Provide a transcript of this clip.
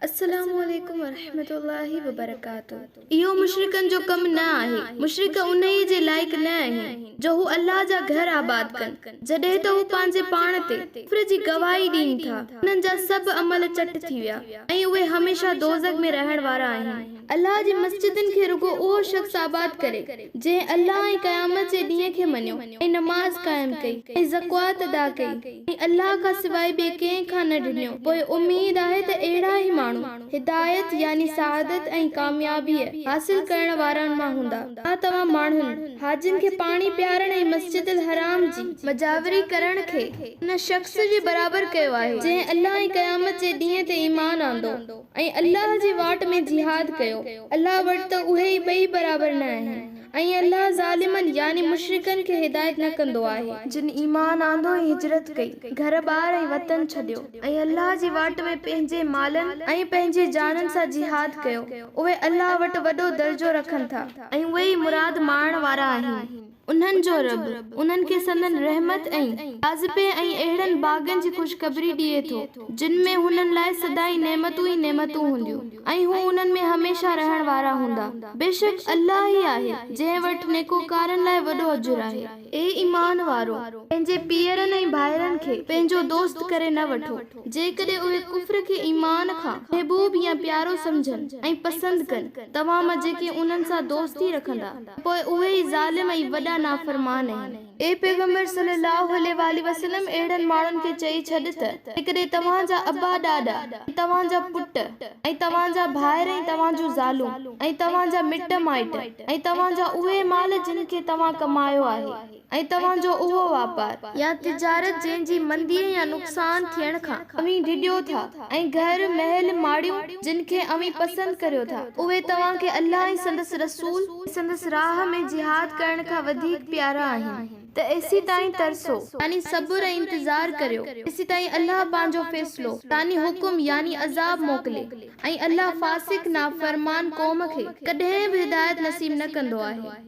अस्सलामुअलैकुम वरहमतुल्लाहि वबरकातुहू। इहो मुशरिकन जो कम न आहे। मुशरिक उन्हई जे लाइक न आहिनि जो हू अल्लाह जा घर आबाद कनि जॾहिं त हू पंहिंजे पाण ते कुफ्र जी गवाही ॾियनि था। उन्हनि जा सभु अमल चट थी विया ऐं उहे हमेशा दोज़ख में रहण वारा आहिनि। अल्लाह जी मस्जिदनि खे रुगो उहो शख्स आबाद करे जंहिं अल्लाह ऐं क़यामत जे ॾींहं खे मञियो ऐं नमाज़ क़ाइम कई ऐं ज़कात अदा कई ऐं अल्लाह खां सवाइ ॿिए कंहिं खां न ॾिनो। पोइ उम्मीद आहे त अहिड़ा ई माण्हू हिदायत यानी सआदत ऐं कामयाबी हासिल करण वारनि मां हूंदा। छा तव्हां माण्हुनि हाजिन खे पाणी पियारण ऐं मस्जिदुल हराम जी मजावरी करण खे उन शख्स जे बराबर कयो आहे जंहिं अल्लाह ऐं क़यामत जे ॾींहं ते ईमान आंदो ऐं अल्लाह जी वाट में जिहाद कयो। अल्लाह वटि त उहे ई ॿई बराबर न आहिनि ऐं अल्लाह ज़ालिमनि यानी मुशरिकनि खे हिदायत न कंदो आहे जिन ईमान आंदो ऐं हिजरत कई, घर ॿार ऐं वतन छॾियो ऐं अल्लाह जी वाट में पंहिंजे मालनि ऐं पंहिंजे जाननि सां जिहाद कयो। उहे अल्लाह वटि वॾो दर्जो रखनि था ऐं उहे ई मुराद माणण वारा आहिनि। उन्हनि जो रब उन्हनि खे संदन रहमत ऐं आज़िबे ऐं अहिड़नि बाग़नि जी ख़ुशख़बरी ॾिए थो जिन में हुननि लाइ सदाई नेमतूं ई नेमतूं हूंदियूं ऐं हू उन्हनि में हमेशा रहण वारा हूंदा। बेशक अल्लाह ई आहे जंहिं वटि नेकोकारनि लाइ वॾो अजुर आहे। ए ईमान वारो, पंहिंजे पीअरनि ऐं भाइरनि खे पंहिंजो दोस्त करे न वठो जेकॾहिं उहे कुफ्र खे ईमान खां महबूब या प्यारो सम्झनि ऐं पसंदि कनि। तव्हां मां जेके उन्हनि सां दोस्ती रखंदा पोइ उहे ई ज़ालिम ऐं वॾा नाफ़रमान आहिनि। ए पैगंबर सल्लल्लाहु अलैहि वसल्लम अहिड़नि माण्हुनि खे चई छॾ त जेकॾहिं तव्हांजा अबा ॾाॾा तव्हांजा पुट ऐं तव्हांजा भाइर ऐं तव्हांजूं ज़ालूं ऐं तव्हांजा मिट माइट ऐं तव्हांजा उहे माल जिन खे तव्हां कमायो आहे ऐं तव्हांजो उहो वापार या तिजारत जंहिंजी मंदी या नुक़सान थियण खां अवी डिॼो था ऐं घर महल माड़ियूं जिन खे अवी पसंदि करियो था उहे तव्हांखे अल्लाह ऐं संदसि रसूल संदसि राह में जिहाद करण खां वधीक प्यारा आहिनि। त एसी ताईं तरसो यानी सब्र ऐं इंतज़ार करियो एसी ताईं अल्लाह पंहिंजो फ़ैसिलो तानी हुकुम यानी अज़ाब मोकिले ऐं अल्लाह फासिक नाफ़रमान क़ौम खे कॾहिं बि हिदायत नसीब न कंदो आहे।